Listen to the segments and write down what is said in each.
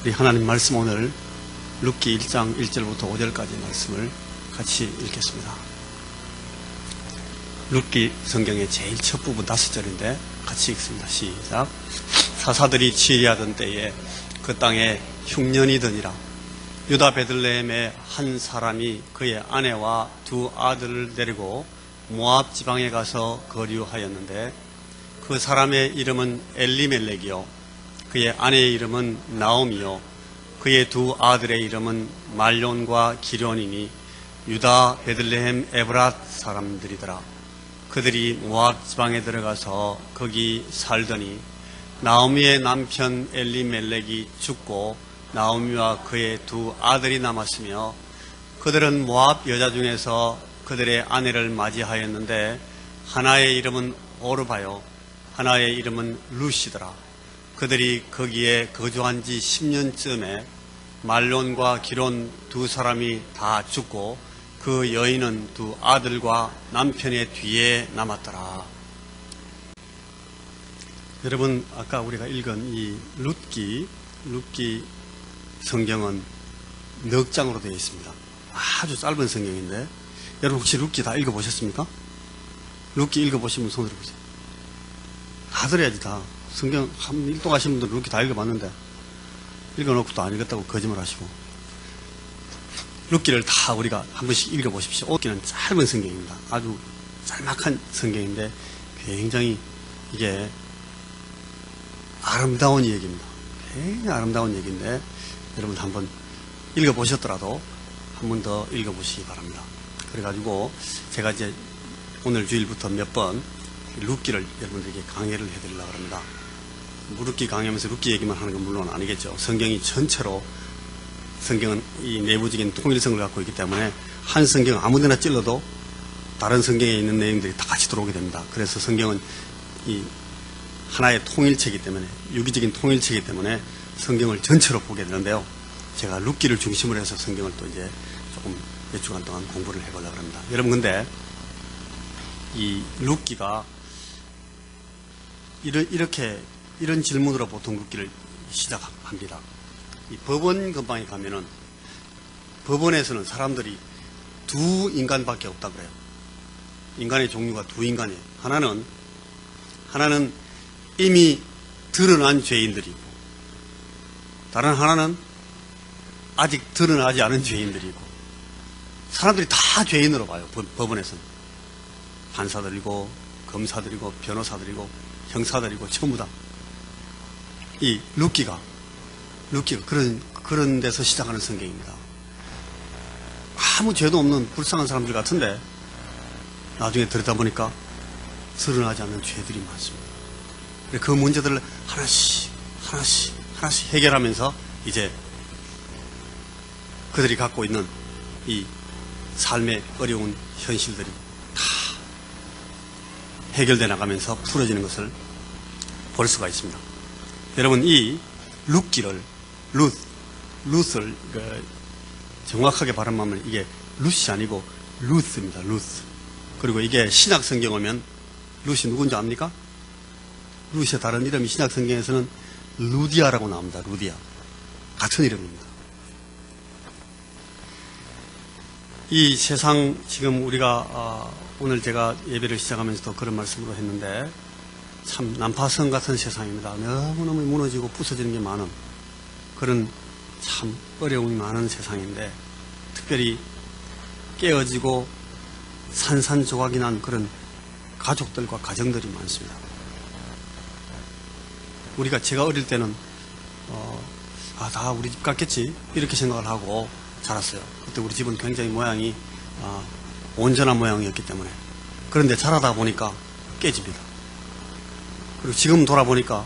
우리 하나님 말씀 오늘 룻기 1장 1절부터 5절까지 말씀을 같이 읽겠습니다. 룻기 성경의 제일 첫 부분 5절인데 같이 읽습니다. 시작. 사사들이 치리하던 때에 그 땅에 흉년이더니라. 유다 베들레헴의 한 사람이 그의 아내와 두 아들을 데리고 모압 지방에 가서 거류하였는데 그 사람의 이름은 엘리멜렉이요 그의 아내의 이름은 나오미요 그의 두 아들의 이름은 말론과 기련이니 유다 베들레헴 에브랏 사람들이더라. 그들이 모압 지방에 들어가서 거기 살더니 나오미의 남편 엘리멜렉이 죽고 나오미와 그의 두 아들이 남았으며 그들은 모압 여자 중에서 그들의 아내를 맞이하였는데 하나의 이름은 오르바요 하나의 이름은 룻이더라. 그들이 거기에 거주한 지 10년쯤에 말론과 기론 두 사람이 다 죽고 그 여인은 두 아들과 남편의 뒤에 남았더라. 여러분, 아까 우리가 읽은 이 룻기 성경은 넉 장으로 되어 있습니다. 아주 짧은 성경인데 여러분 혹시 룻기 다 읽어보셨습니까? 룻기 읽어보신 분 손 들어보세요. 다 들어야지 다. 성경 한 일동하신 분들 룻기 다 읽어봤는데 읽어놓고 또 안 읽었다고 거짓말 하시고. 룻기를 다 우리가 한 번씩 읽어보십시오. 룻기는 짧은 성경입니다. 아주 짤막한 성경인데 굉장히 이게 아름다운 얘기입니다. 굉장히 아름다운 얘기인데 여러분 한번 읽어보셨더라도 한 번 더 읽어보시기 바랍니다. 그래가지고 제가 이제 오늘 주일부터 몇 번 룻기를 여러분들에게 강의를 해드리려고 합니다. 룻기 강의하면서 룻기 얘기만 하는 건 물론 아니겠죠. 성경이 전체로 성경은 이 내부적인 통일성을 갖고 있기 때문에 한 성경 아무데나 찔러도 다른 성경에 있는 내용들이 다 같이 들어오게 됩니다. 그래서 성경은 이 하나의 통일체이기 때문에 유기적인 통일체이기 때문에 성경을 전체로 보게 되는데요. 제가 룻기를 중심으로 해서 성경을 또 이제 조금 몇 주간 동안 공부를 해보려고 합니다. 여러분 근데 이 룻기가 이런 질문으로 보통 룻기를 시작합니다. 이 법원 근방에 가면은 법원에서는 사람들이 두 인간밖에 없다고 그래요. 인간의 종류가 두 인간이에요. 하나는 이미 드러난 죄인들이고 다른 하나는 아직 드러나지 않은 죄인들이고 사람들이 다 죄인으로 봐요. 법원에서는 판사들이고 검사들이고 변호사들이고 형사들이고 전부 다. 이 룻기가 그런 데서 시작하는 성경입니다. 아무 죄도 없는 불쌍한 사람들 같은데 나중에 들여다 보니까 드러나지 않는 죄들이 많습니다. 그 문제들을 하나씩 해결하면서 이제 그들이 갖고 있는 이 삶의 어려운 현실들이 다 해결돼 나가면서 풀어지는 것을 볼 수가 있습니다. 여러분 이 룻기를 룻을 정확하게 발음하면 이게 룻이 아니고 루스입니다. 루스. 그리고 이게 신약 성경 오면 룻이 누군지 압니까? 룻의 다른 이름이 신약 성경에서는 루디아라고 나옵니다. 루디아. 같은 이름입니다. 이 세상 지금 우리가 오늘 제가 예배를 시작하면서도 그런 말씀으로 했는데 참 난파선 같은 세상입니다. 너무너무 무너지고 부서지는 게 많은 그런 참 어려움이 많은 세상인데 특별히 깨어지고 산산조각이 난 그런 가족들과 가정들이 많습니다. 제가 어릴 때는 다 우리 집 같겠지 이렇게 생각을 하고 자랐어요. 그때 우리 집은 굉장히 모양이 온전한 모양이었기 때문에. 그런데 자라다 보니까 깨집니다. 그리고 지금 돌아보니까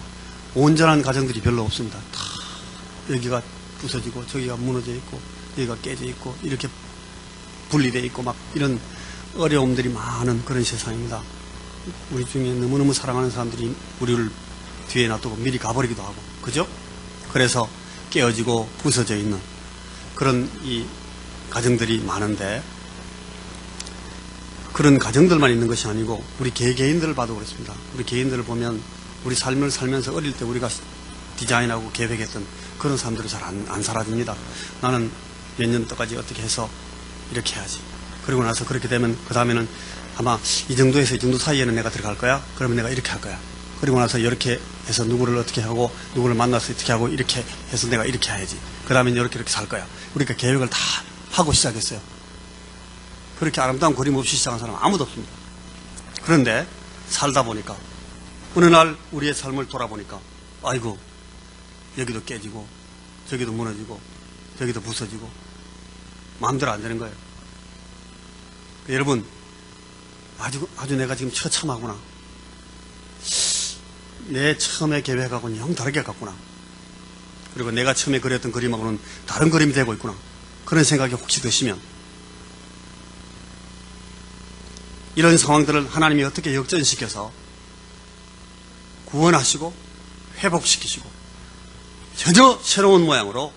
온전한 가정들이 별로 없습니다. 다 여기가 부서지고 저기가 무너져 있고 여기가 깨져 있고 이렇게 분리되어 있고 막 이런 어려움들이 많은 그런 세상입니다. 우리 중에 너무너무 사랑하는 사람들이 우리를 뒤에 놔두고 미리 가버리기도 하고 그죠? 그래서 깨어지고 부서져 있는 그런 이 가정들이 많은데 그런 가정들만 있는 것이 아니고 우리 개개인들을 봐도 그렇습니다. 우리 개인들을 보면 우리 삶을 살면서 어릴 때 우리가 디자인하고 계획했던 그런 사람들은 잘 안 사라집니다. 나는 몇 년도까지 어떻게 해서 이렇게 해야지. 그리고 나서 그렇게 되면 그 다음에는 아마 이 정도에서 이 정도 사이에는 내가 들어갈 거야. 그러면 내가 이렇게 할 거야. 그리고 나서 이렇게 해서 누구를 어떻게 하고 누구를 만나서 어떻게 하고 이렇게 해서 내가 이렇게 해야지. 그 다음에 이렇게 살 거야. 우리가 계획을 다 하고 시작했어요. 그렇게 아름다운 그림 없이 시작한 사람은 아무도 없습니다. 그런데 살다 보니까 어느 날 우리의 삶을 돌아보니까 아이고 여기도 깨지고 저기도 무너지고 저기도 부서지고 마음대로 안 되는 거예요. 여러분 아주 내가 지금 처참하구나. 내 처음에 계획하고는 영 다르게 갔구나. 그리고 내가 처음에 그렸던 그림하고는 다른 그림이 되고 있구나. 그런 생각이 혹시 드시면 이런 상황들을 하나님이 어떻게 역전시켜서 구원하시고 회복시키시고 전혀 새로운 모양으로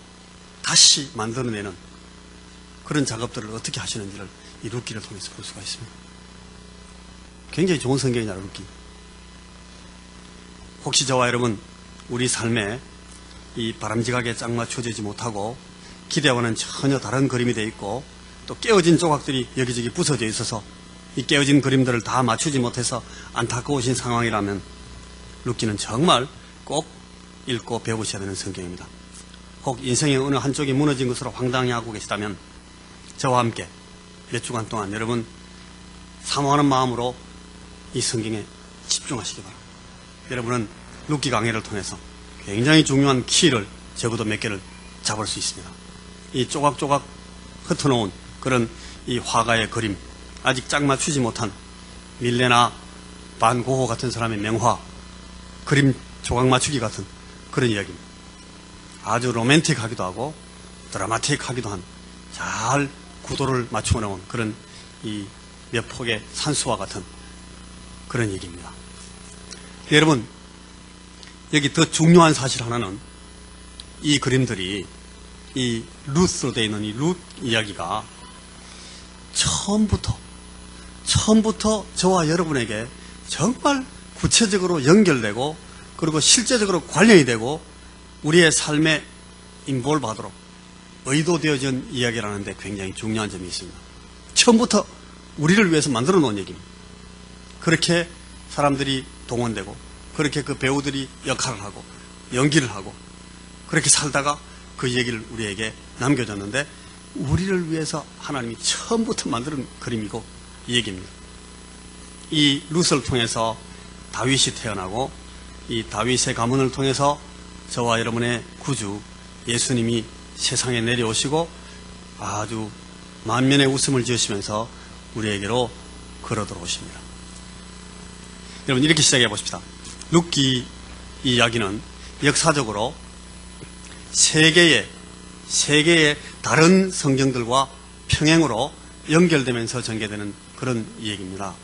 다시 만들어내는 그런 작업들을 어떻게 하시는지를 이 룻기를 통해서 볼 수가 있습니다. 굉장히 좋은 성경이잖아요, 룻기. 혹시 저와 여러분 우리 삶에 이 바람직하게 짝 맞춰지지 못하고 기대와는 전혀 다른 그림이 되어 있고 또 깨어진 조각들이 여기저기 부서져 있어서 이 깨어진 그림들을 다 맞추지 못해서 안타까우신 상황이라면 룻기는 정말 꼭 읽고 배우셔야 되는 성경입니다. 혹 인생의 어느 한쪽이 무너진 것으로 황당해하고 계시다면 저와 함께 몇 주간 동안 여러분 사모하는 마음으로 이 성경에 집중하시기 바랍니다. 여러분은 룻기 강해를 통해서 굉장히 중요한 키를 적어도 몇 개를 잡을 수 있습니다. 이 조각조각 흩어놓은 그런 이 화가의 그림, 아직 짝 맞추지 못한 밀레나 반 고호 같은 사람의 명화, 그림 조각 맞추기 같은 그런 이야기입니다. 아주 로맨틱하기도 하고 드라마틱하기도 한 잘 구도를 맞추어 놓은 그런 이 몇 폭의 산수와 같은 그런 얘기입니다. 여러분, 여기 더 중요한 사실 하나는 이 그림들이 이 룻으로 되어 있는 이 룻 이야기가 처음부터 저와 여러분에게 정말 구체적으로 연결되고 그리고 실제적으로 관련이 되고 우리의 삶에 인볼브하도록 의도되어진 이야기라는 데 굉장히 중요한 점이 있습니다. 처음부터 우리를 위해서 만들어 놓은 얘기입니다. 그렇게 사람들이 동원되고 그렇게 그 배우들이 역할을 하고 연기를 하고 그렇게 살다가 그 얘기를 우리에게 남겨줬는데 우리를 위해서 하나님이 처음부터 만든 그림이고 이 얘기입니다. 이 룻을 통해서 다윗이 태어나고 이 다윗의 가문을 통해서 저와 여러분의 구주 예수님이 세상에 내려오시고 아주 만면의 웃음을 지으시면서 우리에게로 걸어 들어오십니다. 여러분 이렇게 시작해 보십시다. 룻기 이야기는 역사적으로 세 개의 다른 성경들과 평행으로 연결되면서 전개되는 그런 얘기입니다.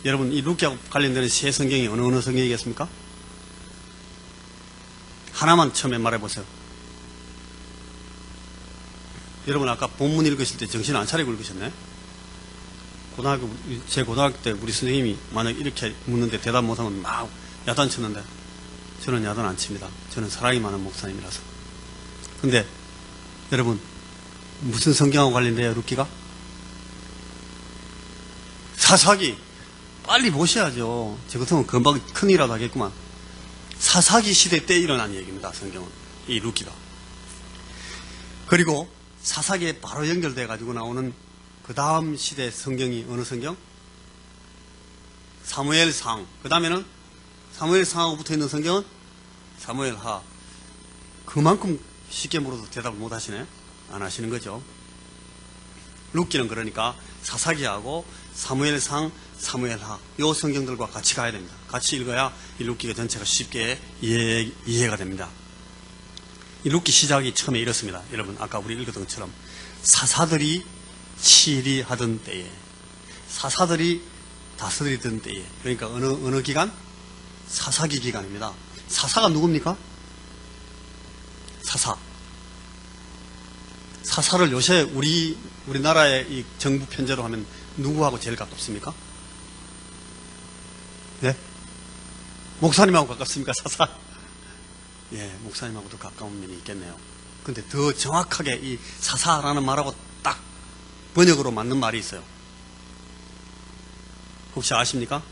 여러분 이 룻기하고 관련되는 세 성경이 어느 성경이겠습니까? 하나만 처음에 말해보세요. 여러분 아까 본문 읽으실 때 정신 안 차리고 읽으셨네? 제 고등학교 때 우리 선생님이 만약 이렇게 묻는데 대답 못하면 막 야단쳤는데 저는 야단 안 칩니다. 저는 사랑이 많은 목사님이라서. 근데 여러분 무슨 성경하고 관련돼요? 룻기가? 사사기 빨리 보셔야죠. 저 같으면 금방 큰일이라도 하겠구만. 사사기 시대 때 일어난 얘기입니다. 성경은 이 룻기가. 그리고 사사기에 바로 연결돼 가지고 나오는 그 다음 시대 성경이 어느 성경? 사무엘상. 그 다음에는 사무엘상하고 붙어있는 성경은 사무엘하. 그만큼 쉽게 물어도 대답을 못 하시네? 안 하시는 거죠. 룻기는 그러니까 사사기하고 사무엘상, 사무엘하 요 성경들과 같이 가야 됩니다. 같이 읽어야 이 룻기가 전체가 쉽게 이해가 됩니다. 이 룻기 시작이 처음에 이렇습니다. 여러분 아까 우리 읽었던 것처럼 사사들이 치리하던 때에 사사들이 다스리던 때에 그러니까 어느 기간? 사사기 기간입니다. 사사가 누굽니까? 사사를 요새 우리나라의 이 정부 편제로 하면 누구하고 제일 가깝습니까? 네? 목사님하고 가깝습니까? 사사? 예, 목사님하고도 가까운 면이 있겠네요. 근데 더 정확하게 이 사사라는 말하고 딱 번역으로 맞는 말이 있어요. 혹시 아십니까?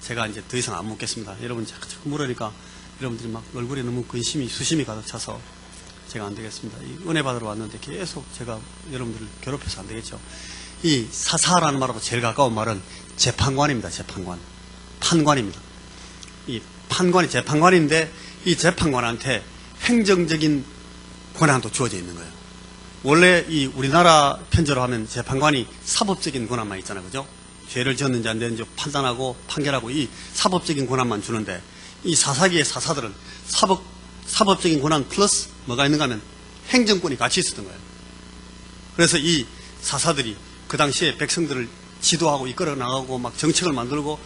제가 이제 더 이상 안 묻겠습니다. 여러분 자꾸 물으니까 여러분들이 막 얼굴에 너무 근심이, 수심이 가득 차서 제가 안 되겠습니다. 이 은혜 받으러 왔는데 계속 제가 여러분들을 괴롭혀서 안 되겠죠. 이 사사라는 말하고 제일 가까운 말은 재판관입니다. 재판관. 판관입니다. 이 판관이 재판관인데 이 재판관한테 행정적인 권한도 주어져 있는 거예요. 원래 이 우리나라 편제로 하면 재판관이 사법적인 권한만 있잖아요. 그죠? 죄를 지었는지 안 됐는지 판단하고 판결하고 이 사법적인 권한만 주는데 이 사사기의 사사들은 사법적인 권한 플러스 뭐가 있는가 하면 행정권이 같이 있었던 거예요. 그래서 이 사사들이 그 당시에 백성들을 지도하고 이끌어 나가고 막 정책을 만들고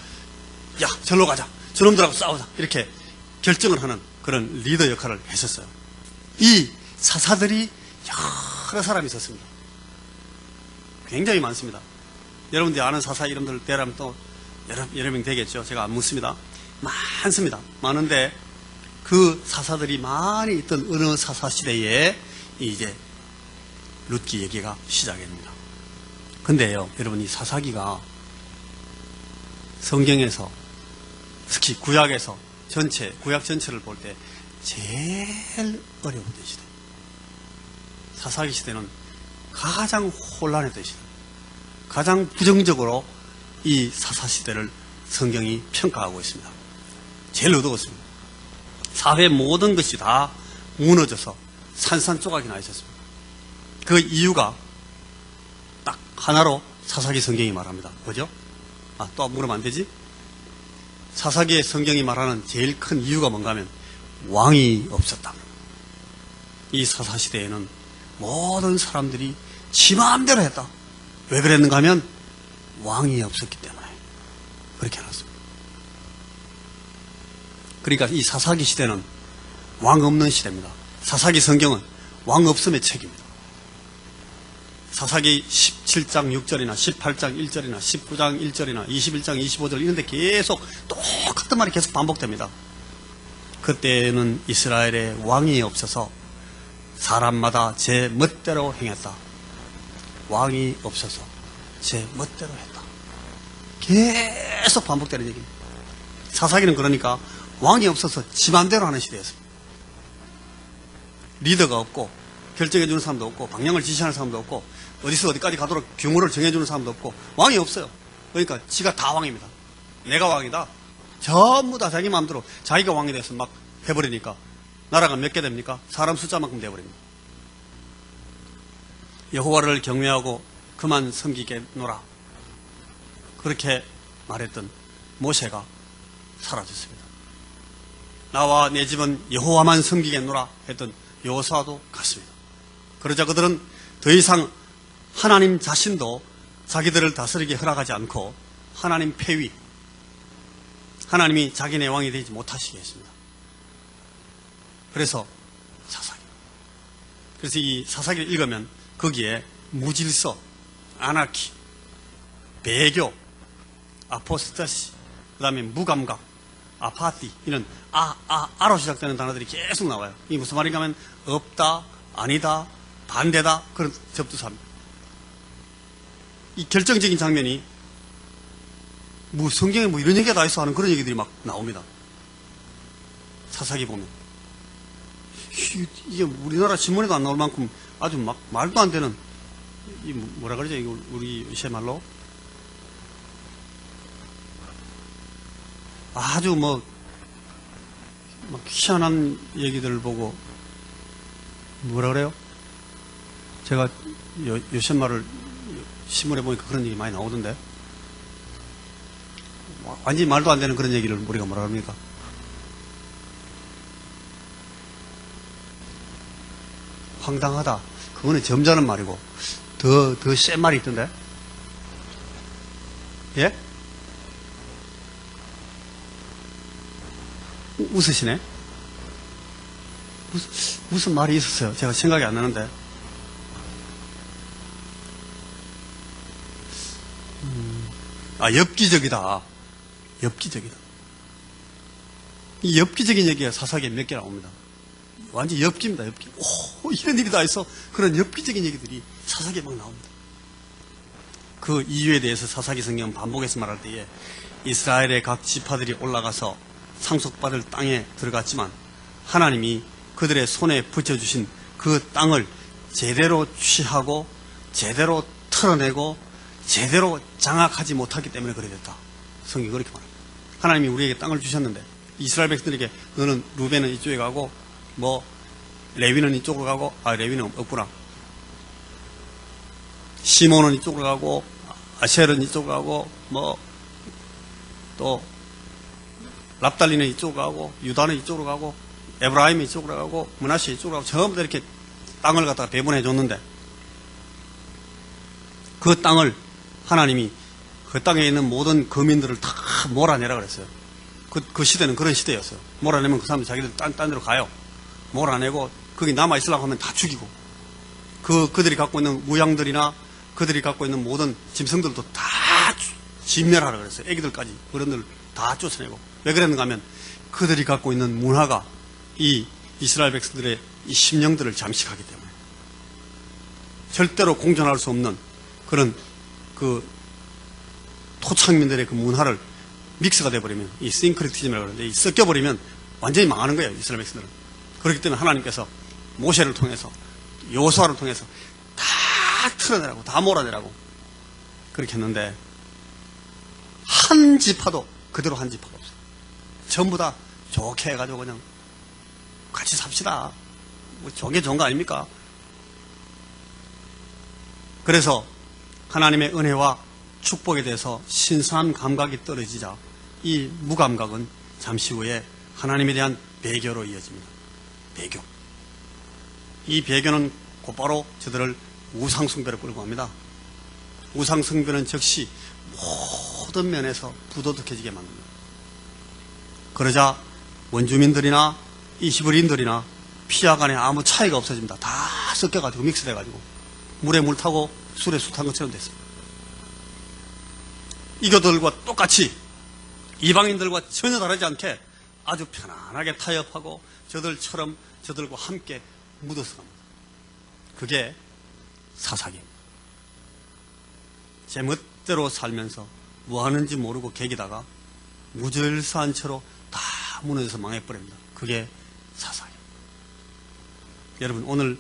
야 절로 가자 저놈들하고 싸우자 이렇게 결정을 하는 그런 리더 역할을 했었어요. 이 사사들이 여러 사람이 있었습니다. 굉장히 많습니다. 여러분들이 아는 사사 이름들 대라면 또 여러 명 되겠죠. 제가 안 묻습니다. 많습니다. 많은데 그 사사들이 많이 있던 어느 사사 시대에 이제 룻기 얘기가 시작이 됩니다. 근데요, 여러분 이 사사기가 성경에서 특히 구약에서 구약 전체를 볼 때 제일 어려웠던 시대. 사사기 시대는 가장 혼란했던 시대. 가장 부정적으로 이 사사 시대를 성경이 평가하고 있습니다. 제일 어두웠습니다. 사회 모든 것이 다 무너져서 산산조각이 나 있었습니다. 그 이유가 딱 하나로 사사기 성경이 말합니다. 뭐죠? 또 물으면 안 되지? 사사기의 성경이 말하는 제일 큰 이유가 뭔가 하면 왕이 없었다. 이 사사시대에는 모든 사람들이 지 마음대로 했다. 왜 그랬는가 하면 왕이 없었기 때문에 그렇게 해놨습니다. 그러니까 이 사사기 시대는 왕 없는 시대입니다. 사사기 성경은 왕 없음의 책입니다. 사사기 17장 6절이나 18장 1절이나 19장 1절이나 21장 25절 이런데 계속 똑같은 말이 계속 반복됩니다. 그때는 이스라엘에 왕이 없어서 사람마다 제 멋대로 행했다. 왕이 없어서 제 멋대로 했다. 계속 반복되는 얘기입니다. 사사기는 그러니까 왕이 없어서 지 맘대로 하는 시대였습니다. 리더가 없고 결정해주는 사람도 없고 방향을 지시하는 사람도 없고 어디서 어디까지 가도록 규모를 정해주는 사람도 없고 왕이 없어요. 그러니까 지가 다 왕입니다. 내가 왕이다. 전부 다 자기 마음대로 자기가 왕이 돼서 막 해버리니까 나라가 몇 개 됩니까? 사람 숫자만큼 돼버립니다. 여호와를 경외하고 그만 섬기겠노라. 그렇게 말했던 모세가 사라졌습니다. 나와 내 집은 여호와만 섬기겠노라 했던 여호수아도 같습니다. 그러자 그들은 더 이상 하나님 자신도 자기들을 다스리게 허락하지 않고 하나님 폐위, 하나님이 자기네 왕이 되지 못하시게 했습니다. 그래서 사사기. 그래서 이 사사기를 읽으면 거기에 무질서, 아나키, 배교, 아포스타시, 그 다음에 무감각, 아파티 이런 아로 시작되는 단어들이 계속 나와요. 이게 무슨 말인가 하면 없다, 아니다, 반대다 그런 접두사입니다. 이 결정적인 장면이 뭐 성경에 뭐 이런 얘기가 다 있어 하는 그런 얘기들이 막 나옵니다. 사사기 보면 이게 우리나라 신문에도 안 나올 만큼 아주 막 말도 안 되는 이 뭐라 그러죠? 이거 우리 제 말로 아주 막 희한한 얘기들을 보고 뭐라 그래요? 제가 요새 말을 신문에 보니까 그런 얘기 많이 나오던데 완전히 말도 안 되는 그런 얘기를 우리가 뭐라 합니까? 황당하다. 그거는 점잖은 말이고 더 센 말이 있던데. 예? 웃으시네? 무슨 말이 있었어요? 제가 생각이 안 나는데. 엽기적이다. 엽기적이다. 이 엽기적인 얘기가 사사기에 몇 개 나옵니다. 완전 엽기입니다. 엽기. 오, 이런 일이 다 있어. 그런 엽기적인 얘기들이 사사기에 막 나옵니다. 그 이유에 대해서 사사기 성경은 반복해서 말할 때에 이스라엘의 각 지파들이 올라가서 상속받을 땅에 들어갔지만 하나님이 그들의 손에 붙여주신 그 땅을 제대로 취하고 제대로 털어내고 제대로 장악하지 못하기 때문에 그래 됐다. 성경이 그렇게 말합니다. 하나님이 우리에게 땅을 주셨는데 이스라엘 백성들에게 너는 루벤은 이쪽에 가고 레위는 이쪽으로 가고 레위는 없구나. 시몬은 이쪽으로 가고 아셀은 이쪽으로 가고 또 랍달리는 이쪽으로 가고 유다는 이쪽으로 가고 에브라임이 이쪽으로 가고 므낫세 이쪽으로 가고 전부 다 이렇게 땅을 갖다가 배분해 줬는데 그 땅을 하나님이 그 땅에 있는 모든 거민들을 다 몰아내라 그랬어요. 그 시대는 그런 시대였어요. 몰아내면 그 사람들 자기들 딴 데로 가요. 몰아내고 거기 남아있으려고 하면 다 죽이고 그들이 갖고 있는 무양들이나 그들이 갖고 있는 모든 짐승들도 다 진멸하라 그랬어요. 애기들까지 어른들 다 쫓아내고 왜 그랬는가 하면 그들이 갖고 있는 문화가 이 이스라엘 백성들의 이 심령들을 잠식하기 때문에 절대로 공존할 수 없는 그런 그 토착민들의 그 문화를 믹스가 돼버리면 이 싱크리티즘이라고 그러는데 섞여버리면 완전히 망하는 거예요. 이스라엘 백성들은. 그렇기 때문에 하나님께서 모세를 통해서 여호수아를 통해서 다 틀어내라고 다 몰아내라고 그렇게 했는데 한 지파도 그대로 한 지파가 없어요. 전부 다 좋게 해가지고 그냥 같이 삽시다. 저게 좋은 거 아닙니까? 그래서 하나님의 은혜와 축복에 대해서 신선한 감각이 떨어지자 이 무감각은 잠시 후에 하나님에 대한 배교로 이어집니다. 배교. 이 배교는 곧바로 저들을 우상숭배로 끌고 갑니다. 우상숭배는 즉시 모든 면에서 부도덕해지게 만듭니다. 그러자 원주민들이나 이 히브리인들이나 피와 간에 아무 차이가 없어집니다. 다 섞여가지고 믹스돼가지고 물에 물 타고 술에 술 탄 것처럼 됐습니다. 이거들과 똑같이 이방인들과 전혀 다르지 않게 아주 편안하게 타협하고 저들처럼 저들과 함께 묻어서 갑니다. 그게 사사기입니다. 제 멋대로 살면서 뭐 하는지 모르고 개기다가 무질서한 채로 다 무너져서 망해버립니다. 그게 사사기입니다. 여러분, 오늘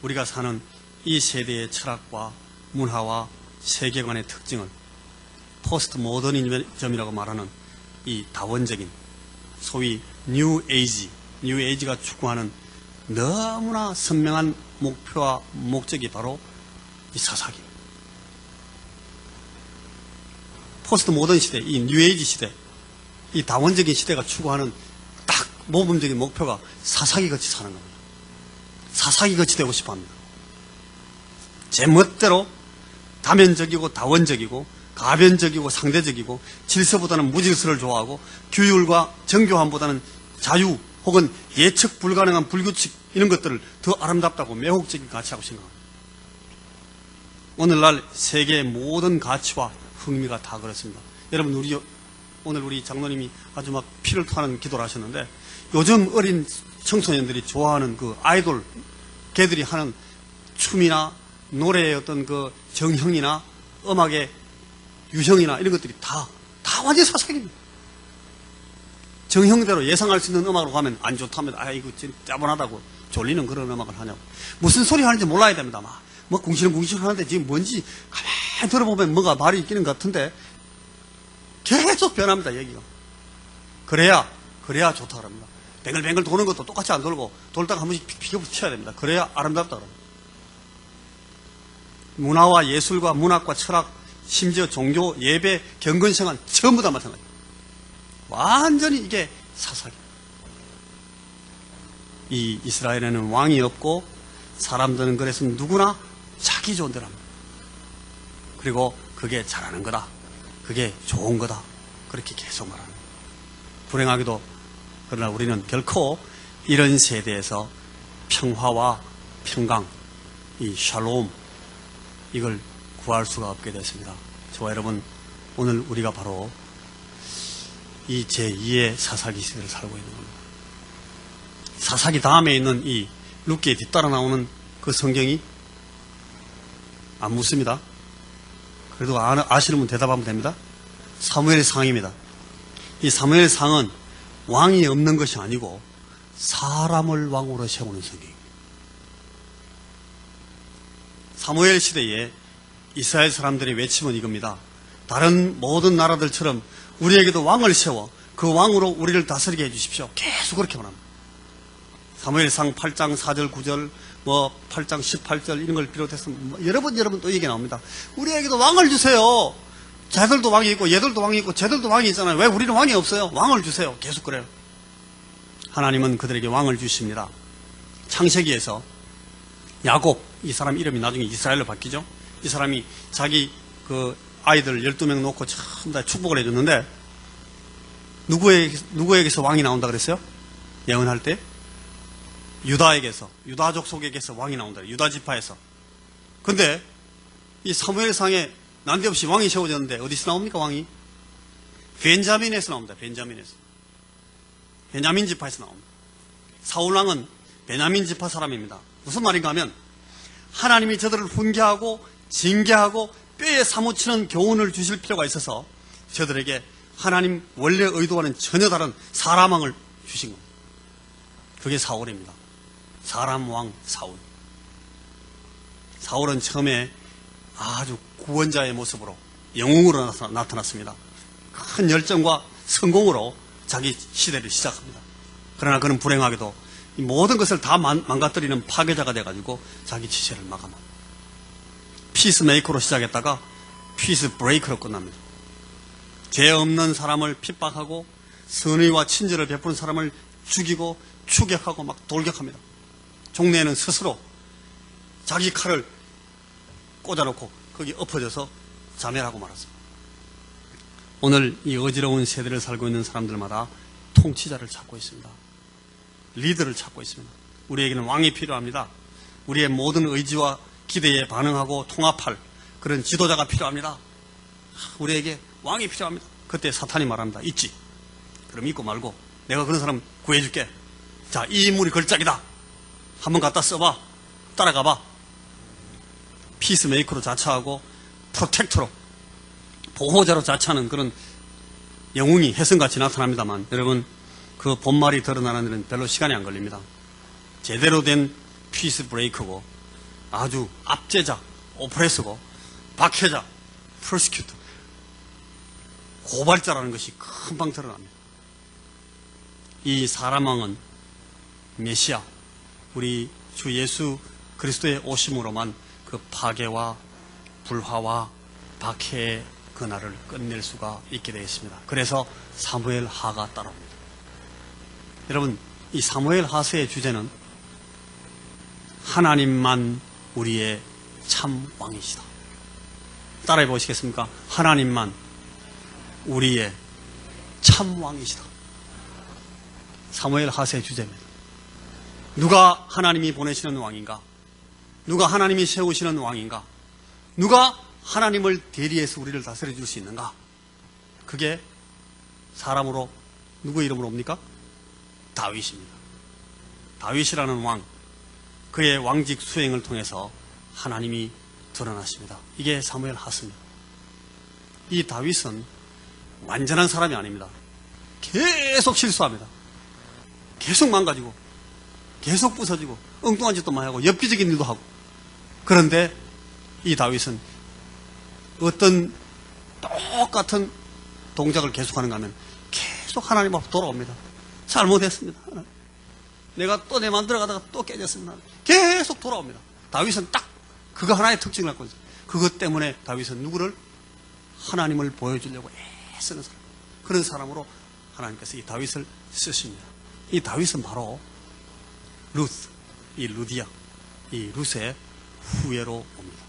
우리가 사는 이 세대의 철학과 문화와 세계관의 특징을 포스트 모더니즘이라고 말하는 이 다원적인 소위 뉴 에이지가 추구하는 너무나 선명한 목표와 목적이 바로 이 사사기입니다. 포스트 모던 시대, 이 뉴 에이지 시대, 이 다원적인 시대가 추구하는 딱 모범적인 목표가 사사기같이 사는 겁니다. 사사기같이 되고 싶어 합니다. 제 멋대로 다면적이고 다원적이고 가변적이고 상대적이고 질서보다는 무질서를 좋아하고 규율과 정교함보다는 자유 혹은 예측 불가능한 불규칙 이런 것들을 더 아름답다고 매혹적인 가치라고 생각합니다. 오늘날 세계의 모든 가치와 흥미가 다 그렇습니다. 여러분, 오늘 우리 장로님이 아주 막 피를 토하는 기도를 하셨는데 요즘 어린 청소년들이 좋아하는 그 아이돌 걔들이 하는 춤이나 노래의 어떤 그 정형이나 음악의 유형이나 이런 것들이 다 완전 사사기입니다. 정형대로 예상할 수 있는 음악으로 가면 안 좋다면 이거 진짜 짜분하다고 졸리는 그런 음악을 하냐고. 무슨 소리 하는지 몰라야 됩니다. 뭐 궁시렁궁시렁 하는데 지금 뭔지 가만히 들어보면 뭐가 말이 있기는 같은데 계속 변합니다. 얘기가. 그래야 좋다 그럽니다. 뱅글뱅글 도는 것도 똑같이 안 돌고 돌다가 한 번씩 피겨붙여야 됩니다. 그래야 아름답다 그럽니다. 문화와 예술과 문학과 철학, 심지어 종교, 예배, 경건생활 전부 다 마찬가지입니다. 완전히 이게 사사기입니다. 이 이스라엘에는 왕이 없고 사람들은 그래서 누구나 자기 좋은 대로 합니다. 그리고 그게 잘하는 거다. 그게 좋은 거다. 그렇게 계속 말합니다. 불행하게도 그러나 우리는 결코 이런 세대에서 평화와 평강, 이 샬롬 이걸 구할 수가 없게 됐습니다. 저와 여러분, 오늘 우리가 바로 이 제2의 사사기 시대를 살고 있는 겁니다. 사사기 다음에 있는 이 룻기에 뒤따라 나오는 그 성경이 안 묻습니다. 그래도 아시는 분 대답하면 됩니다. 사무엘상입니다. 이 사무엘상은 왕이 없는 것이 아니고 사람을 왕으로 세우는 성경입니다. 사무엘 시대에 이스라엘 사람들이 외침은 이겁니다. 다른 모든 나라들처럼 우리에게도 왕을 세워 그 왕으로 우리를 다스리게 해주십시오. 계속 그렇게 말합니다. 사무엘상 8장 4절 9절 8장 18절 이런 걸 비롯해서 여러 번 또 얘기 나옵니다. 우리에게도 왕을 주세요. 쟤들도 왕이 있고 얘들도 왕이 있고 쟤들도 왕이 있잖아요. 왜 우리는 왕이 없어요? 왕을 주세요. 계속 그래요. 하나님은 그들에게 왕을 주십니다. 창세기에서 야곱, 이 사람 이름이 나중에 이스라엘로 바뀌죠. 이 사람이 자기 그 아이들 12명 놓고 참 다 축복을 해줬는데 누구에게서 왕이 나온다 그랬어요? 예언할 때 유다에게서, 유다족 속에게서 왕이 나온다. 유다 지파에서. 근데 이 사무엘상에 난데없이 왕이 세워졌는데 어디서 나옵니까 왕이? 벤자민에서 나옵니다. 베냐민 지파에서 나옵니다. 사울왕은 베냐민 지파 사람입니다. 무슨 말인가 하면 하나님이 저들을 훈계하고 징계하고 뼈에 사무치는 교훈을 주실 필요가 있어서 저들에게 하나님 원래 의도와는 전혀 다른 사람 왕을 주신 겁니다. 그게 사울입니다. 사람 왕 사울. 사울은 처음에 아주 구원자의 모습으로 영웅으로 나타났습니다. 큰 열정과 성공으로 자기 시대를 시작합니다. 그러나 그는 불행하게도 이 모든 것을 다 망가뜨리는 파괴자가 돼가지고 자기 지세를 마감합니다. 피스메이커로 시작했다가 피스 브레이커로 끝납니다. 죄 없는 사람을 핍박하고 선의와 친절을 베푸는 사람을 죽이고 추격하고 막 돌격합니다. 종래에는 스스로 자기 칼을 꽂아놓고 거기 엎어져서 자멸하고 말았습니다. 오늘 이 어지러운 세대를 살고 있는 사람들마다 통치자를 찾고 있습니다. 리더를 찾고 있습니다. 우리에게는 왕이 필요합니다. 우리의 모든 의지와 기대에 반응하고 통합할 그런 지도자가 필요합니다. 우리에게 왕이 필요합니다. 그때 사탄이 말합니다. 있지. 그럼 있고 말고 내가 그런 사람 구해줄게. 자, 이 인물이 걸작이다. 한번 갖다 써봐. 따라가봐. 피스메이커로 자처하고 프로텍터로 보호자로 자처하는 그런 영웅이 혜성같이 나타납니다만 여러분 그 본말이 드러나는 데는 별로 시간이 안 걸립니다. 제대로 된 피스 브레이커고 아주 압제자, 오프레서고 박해자, 프로시큐터 고발자라는 것이 금방 드러납니다. 이 사람왕은 메시아, 우리 주 예수 그리스도의 오심으로만 그 파괴와 불화와 박해의 그날을 끝낼 수가 있게 되어 있습니다. 그래서 사무엘 하가 따라옵니다. 여러분, 이 사무엘 하서의 주제는 하나님만 우리의 참 왕이시다. 따라해 보시겠습니까? 하나님만 우리의 참 왕이시다. 사무엘 하서의 주제입니다. 누가 하나님이 보내시는 왕인가? 누가 하나님이 세우시는 왕인가? 누가 하나님을 대리해서 우리를 다스려 줄 수 있는가? 그게 사람으로 누구 이름으로 옵니까? 다윗입니다. 다윗이라는 왕, 그의 왕직 수행을 통해서 하나님이 드러나십니다. 이게 사무엘 하서입니다. 이 다윗은 완전한 사람이 아닙니다. 계속 실수합니다. 계속 망가지고 계속 부서지고 엉뚱한 짓도 많이 하고 엽기적인 일도 하고. 그런데 이 다윗은 어떤 똑같은 동작을 계속하는가 하면 계속 하나님 앞으로 돌아옵니다. 잘못했습니다. 내가 또 내 맘대로 가다가 또 깨졌습니다. 계속 돌아옵니다. 다윗은 딱 그거 하나의 특징을 갖고 있어요. 그것 때문에 다윗은 누구를? 하나님을 보여주려고 애쓰는 사람. 그런 사람으로 하나님께서 이 다윗을 쓰십니다. 이 다윗은 바로 루스, 이 루디아, 이 루스의 후예로 옵니다.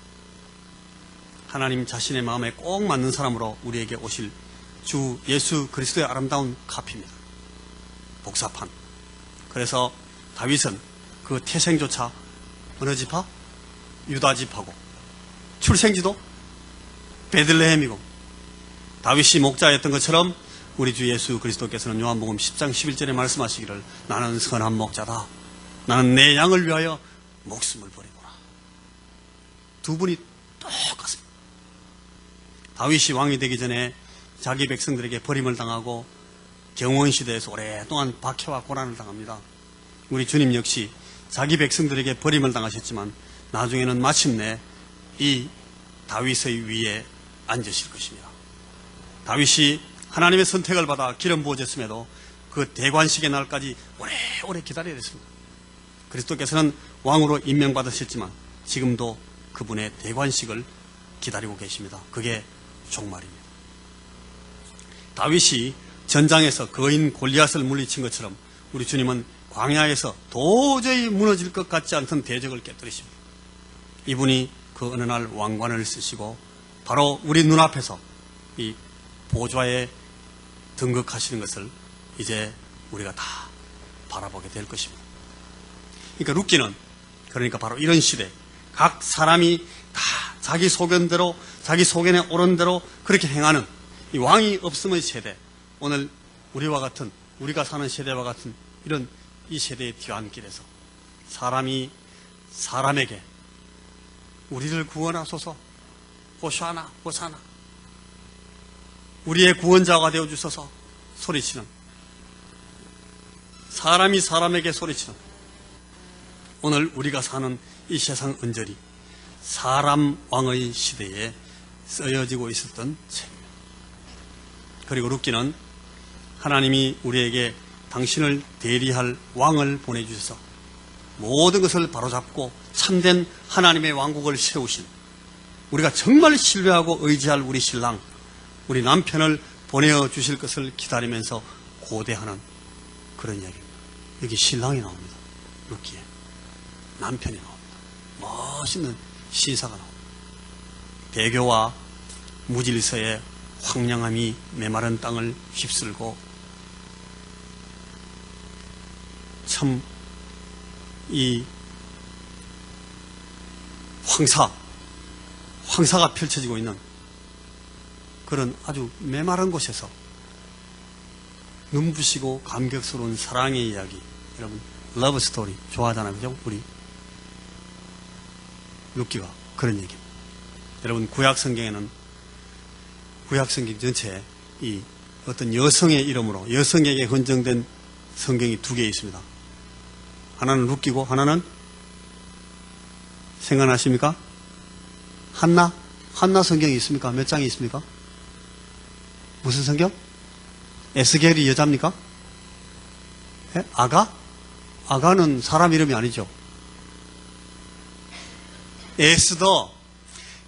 하나님 자신의 마음에 꼭 맞는 사람으로 우리에게 오실 주 예수 그리스도의 아름다운 카피입니다. 복사판. 그래서 다윗은 그 태생조차 어느 지파? 유다 지파고 출생지도 베들레헴이고 다윗이 목자였던 것처럼 우리 주 예수 그리스도께서는 요한복음 10장 11절에 말씀하시기를 나는 선한 목자다. 나는 내 양을 위하여 목숨을 버리구나. 두 분이 똑같습니다. 다윗이 왕이 되기 전에 자기 백성들에게 버림을 당하고 경원시대에서 오랫동안 박해와 고난을 당합니다. 우리 주님 역시 자기 백성들에게 버림을 당하셨지만 나중에는 마침내 이 다윗의 위에 앉으실 것입니다. 다윗이 하나님의 선택을 받아 기름 부어졌음에도 그 대관식의 날까지 오래오래 기다려야 됐습니다. 그리스도께서는 왕으로 임명받으셨지만 지금도 그분의 대관식을 기다리고 계십니다. 그게 종말입니다. 다윗이 전장에서 거인 골리앗을 물리친 것처럼 우리 주님은 광야에서 도저히 무너질 것 같지 않던 대적을 깨뜨리십니다. 이분이 그 어느 날 왕관을 쓰시고 바로 우리 눈앞에서 이 보좌에 등극하시는 것을 이제 우리가 다 바라보게 될 것입니다. 그러니까 룻기는 그러니까 바로 이런 시대 각 사람이 다 자기 소견대로 자기 소견에 옳은 대로 그렇게 행하는 이 왕이 없음의 세대, 오늘 우리와 같은 우리가 사는 세대와 같은 이런 이 세대의 뒤안길에서 사람이 사람에게 우리를 구원하소서, 호샤나 호사나, 우리의 구원자가 되어주소서 소리치는, 사람이 사람에게 소리치는, 오늘 우리가 사는 이 세상 언저리 사람 왕의 시대에 쓰여지고 있었던 책입니다. 그리고 룻기는 하나님이 우리에게 당신을 대리할 왕을 보내주셔서 모든 것을 바로잡고 참된 하나님의 왕국을 세우신, 우리가 정말 신뢰하고 의지할 우리 신랑, 우리 남편을 보내주실 것을 기다리면서 고대하는 그런 이야기입니다. 여기 신랑이 나옵니다. 룻기에 남편이 나옵니다. 멋있는 시사가 나옵니다. 배교와 무질서의 황량함이 메마른 땅을 휩쓸고 참 이 황사가 펼쳐지고 있는 그런 아주 메마른 곳에서 눈부시고 감격스러운 사랑의 이야기, 여러분 러브 스토리 좋아하잖아요, 그죠? 우리 룻기가 그런 얘기입니다. 여러분 구약 성경에는 구약 성경 전체에 이 어떤 여성의 이름으로 여성에게 헌정된 성경이 두 개 있습니다. 하나는 룻기고 하나는 생각나십니까? 한나 성경이 있습니까? 몇 장이 있습니까? 무슨 성경? 에스겔이 여자입니까? 예? 아가는 사람 이름이 아니죠. 에스더,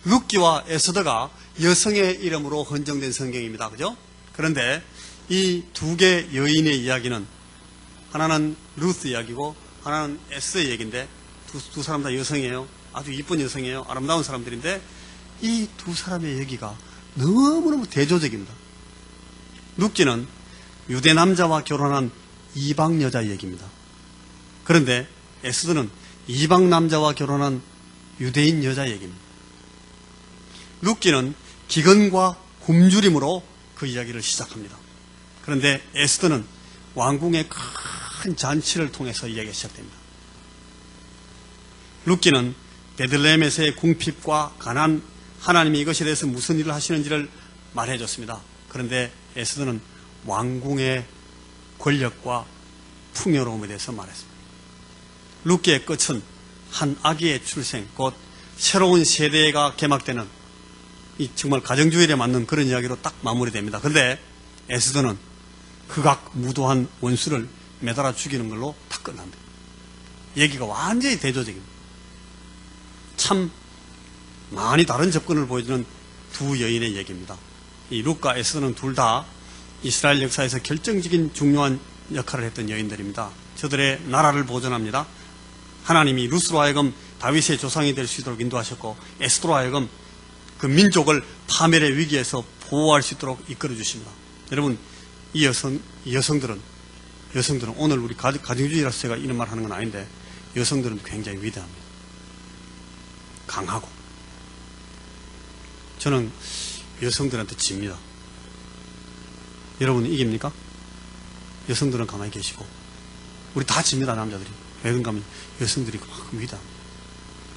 룻기와 에스더가 여성의 이름으로 헌정된 성경입니다. 그죠? 그런데 이 두 개 여인의 이야기는 하나는 루스 이야기고 하나는 에스더의 얘기인데 두 사람 다 여성이에요. 아주 이쁜 여성이에요. 아름다운 사람들인데 이 두 사람의 얘기가 너무너무 대조적입니다. 룻기는 유대 남자와 결혼한 이방 여자의 얘기입니다. 그런데 에스더는 이방 남자와 결혼한 유대인 여자의 얘기입니다. 룻기는 기근과 굶주림으로 그 이야기를 시작합니다. 그런데 에스더는 왕궁의 큰 잔치를 통해서 이야기가 시작됩니다. 룻기는 베들레헴에서의 궁핍과 가난, 하나님이 이것에 대해서 무슨 일을 하시는지를 말해줬습니다. 그런데 에스더는 왕궁의 권력과 풍요로움에 대해서 말했습니다. 룻기의 끝은 한 아기의 출생, 곧 새로운 세대가 개막되는 이 정말 가정주일에 맞는 그런 이야기로 딱 마무리됩니다. 그런데 에스더는 극악 무도한 원수를 매달아 죽이는 걸로 딱 끝납니다. 얘기가 완전히 대조적입니다. 참 많이 다른 접근을 보여주는 두 여인의 얘기입니다. 이 룻과 에스더는 둘 다 이스라엘 역사에서 결정적인 중요한 역할을 했던 여인들입니다. 저들의 나라를 보존합니다. 하나님이 룻으로 하여금 다윗의 조상이 될 수 있도록 인도하셨고 에스더로 하여금 그 민족을 파멸의 위기에서 보호할 수 있도록 이끌어 주십니다. 여러분 이 여성들은 오늘 우리 가정주의라서 제가 이런 말 하는 건 아닌데 여성들은 굉장히 위대합니다. 강하고 저는 여성들한테 집니다. 여러분은 이깁니까? 여성들은 가만히 계시고 우리 다 집니다. 남자들이. 왜 그런가 하면 여성들이 그만큼 위대합니다.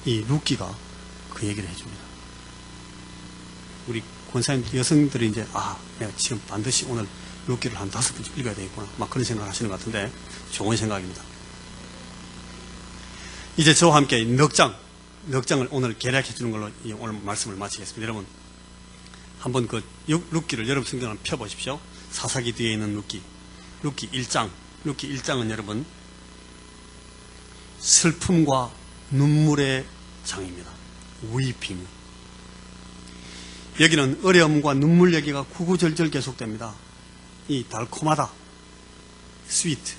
이 룻기가 그 얘기를 해줍니다. 우리 권사님 여성들이 이제 내가 지금 반드시 오늘 룻기를 한 5번 읽어야 되겠구나 막 그런 생각을 하시는 것 같은데 좋은 생각입니다. 이제 저와 함께 넉장을 오늘 개략해 주는 걸로 오늘 말씀을 마치겠습니다. 여러분 한번 그 룻기를 여러분 성경을 펴보십시오. 사사기 뒤에 있는 룻기 1장은 여러분 슬픔과 눈물의 장입니다. weeping. 여기는 어려움과 눈물 얘기가 구구절절 계속됩니다. 이 달콤하다, sweetie.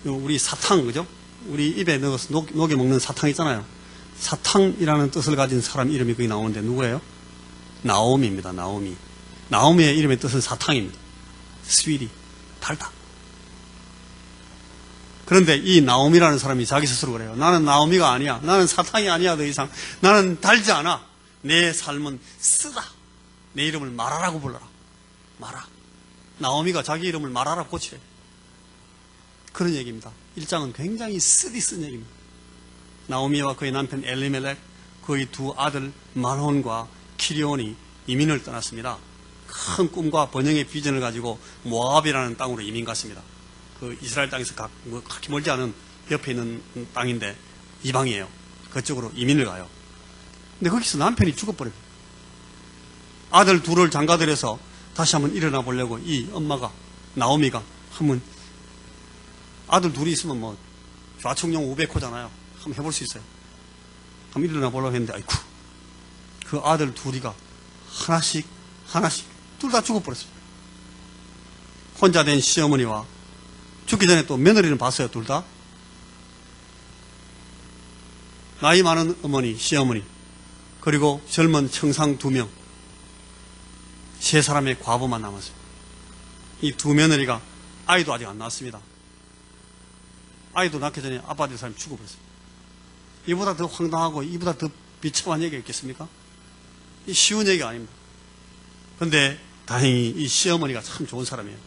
우리 사탕, 그죠? 우리 입에 넣어서 녹여 먹는 사탕 있잖아요. 사탕이라는 뜻을 가진 사람 이름이 거기 나오는데 누구예요? 나오미입니다. 나오미의 이름의 뜻은 사탕입니다. sweetie, 달다. 그런데 이 나오미라는 사람이 자기 스스로 그래요. 나는 나오미가 아니야. 나는 사탕이 아니야. 더 이상. 나는 달지 않아. 내 삶은 쓰다. 내 이름을 마라라고 불러라. 마라. 나오미가 자기 이름을 마라라고 고치래. 그런 얘기입니다. 1장은 굉장히 쓰디 쓴 얘기입니다. 나오미와 그의 남편 엘리멜렉, 그의 두 아들 말혼과 키리온이 이민을 떠났습니다. 큰 꿈과 번영의 비전을 가지고 모압이라는 땅으로 이민 갔습니다. 그 이스라엘 땅에서 그렇게 멀지 않은 옆에 있는 땅인데 이방이에요. 그쪽으로 이민을 가요. 근데 거기서 남편이 죽어버려요. 아들 둘을 장가들여서 다시 한번 일어나 보려고 이 엄마가 나오미가 한번 아들 둘이 있으면 뭐 좌충용 500호잖아요. 한번 해볼 수 있어요. 한번 일어나 보려고 했는데 아이쿠 그 아들 둘이가 하나씩 둘 다 죽어버렸어요. 혼자 된 시어머니와 죽기 전에 또 며느리는 봤어요. 둘 다. 나이 많은 어머니, 시어머니, 그리고 젊은 청상 2명, 3사람의 과부만 남았어요. 이 두 며느리가 아이도 아직 안 낳았습니다. 아이도 낳기 전에 아빠 될 사람이 죽어버렸어요. 이보다 더 황당하고 이보다 더 비참한 얘기가 있겠습니까? 이 쉬운 얘기가 아닙니다. 그런데 다행히 이 시어머니가 참 좋은 사람이에요.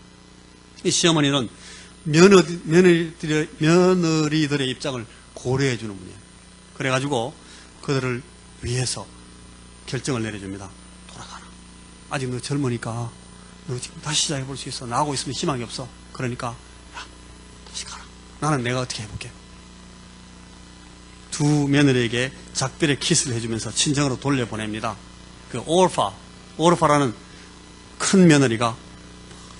이 시어머니는 며느리들의 입장을 고려해 주는 분이에요. 그래가지고 그들을 위해서 결정을 내려줍니다. 돌아가라. 아직 너 젊으니까 너 지금 다시 시작해 볼 수 있어. 나하고 있으면 희망이 없어. 그러니까 야, 다시 가라. 나는 내가 어떻게 해볼게. 두 며느리에게 작별의 키스를 해주면서 친정으로 돌려보냅니다. 그 오르파라는 큰 며느리가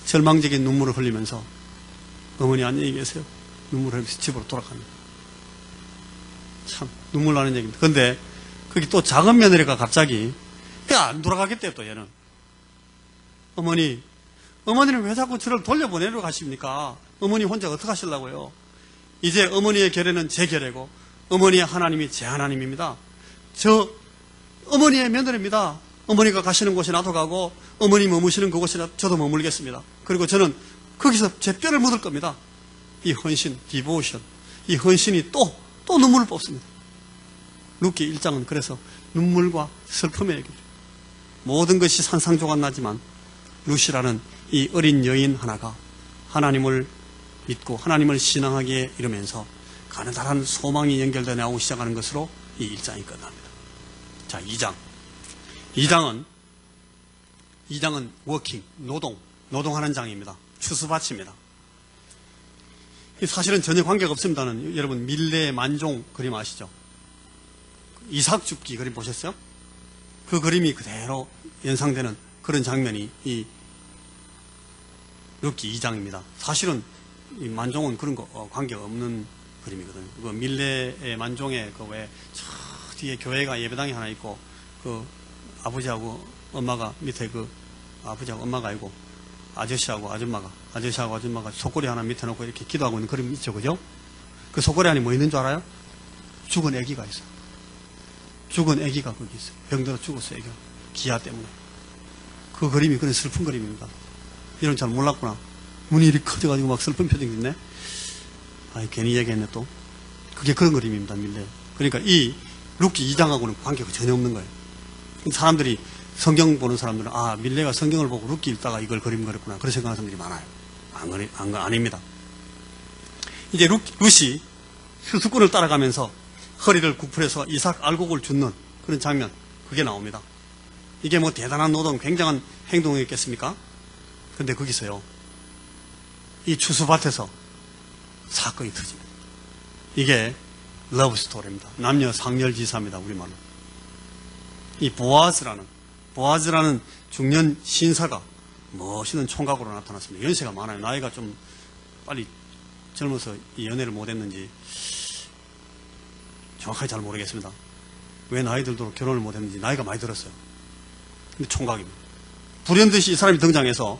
절망적인 눈물을 흘리면서 어머니 안녕히 계세요. 눈물을 흘리면서 집으로 돌아갑니다. 참 눈물 나는 얘기입니다. 그런데 거기 또 작은 며느리가 갑자기 안 돌아가겠대요. 또 얘는 어머니는 왜 자꾸 저를 돌려보내려고 하십니까? 어머니 혼자 어떻게 하시려고요? 이제 어머니의 결례는 제 결례고 어머니의 하나님이 제 하나님입니다. 저 어머니의 며느리입니다. 어머니가 가시는 곳에 나도 가고 어머니 머무시는 그곳에 저도 머물겠습니다. 그리고 저는 거기서 제 뼈를 묻을 겁니다. 이 헌신, 디보션, 이 헌신이 또 눈물을 뽑습니다. 룻기 1장은 그래서 눈물과 슬픔의 얘기죠. 모든 것이 산상조각 나지만 룻이라는 이 어린 여인 하나가 하나님을 믿고 하나님을 신앙하기에 이르면서 가느다란 소망이 연결되어 나오기 시작하는 것으로 이 1장이 끝납니다. 자, 2장은 워킹, 노동하는 장입니다. 추수밭입니다. 사실은 전혀 관계가 없습니다는 여러분 밀레 만종 그림 아시죠? 이삭 줍기 그림 보셨어요? 그 그림이 그대로 연상되는 그런 장면이 이 룻기 2장입니다. 사실은 이 만종은 그런 거 관계가 없는 그림이거든요. 그 밀레의 만종에 그 왜 저 뒤에 교회가 예배당이 하나 있고 그 아버지하고 엄마가 밑에 그 아버지하고 엄마가 아니고 아저씨하고 아줌마가 속고리 하나 밑에 놓고 이렇게 기도하고 있는 그림 있죠, 그죠? 그 속고리 안에 뭐 있는 줄 알아요? 죽은 아기가 있어요. 죽은 아기가 거기 있어요. 병들어 죽었어요, 아기가. 기아 때문에. 그 그림이 그런 슬픈 그림입니다. 이런 잘 몰랐구나. 문이 이렇게 커져가지고 막 슬픈 표정이 있네. 괜히 얘기했네 또. 그게 그런 그림입니다, 밀레. 그러니까 이 룻기 2장하고는 관계가 전혀 없는 거예요. 사람들이 성경 보는 사람들은 밀레가 성경을 보고 룻기 읽다가 이걸 그림 그렸구나 그렇게 생각하는 사람들이 많아요. 아닙니다. 이제 룻이 수수꾼을 따라가면서 허리를 구풀해서 이삭 알곡을 줍는 그런 장면, 그게 나옵니다. 이게 뭐 대단한 노동, 굉장한 행동이었겠습니까? 근데 거기서요, 이 추수밭에서 사건이 터집니다. 이게 러브 스토리입니다. 남녀 상렬지사입니다. 우리말로. 이 보아즈라는 중년 신사가 멋있는 총각으로 나타났습니다. 연세가 많아요. 나이가 좀 빨리 젊어서 이 연애를 못했는지 정확하게 잘 모르겠습니다. 왜 나이 들도록 결혼을 못했는지. 나이가 많이 들었어요. 근데 총각입니다. 불현듯이 이 사람이 등장해서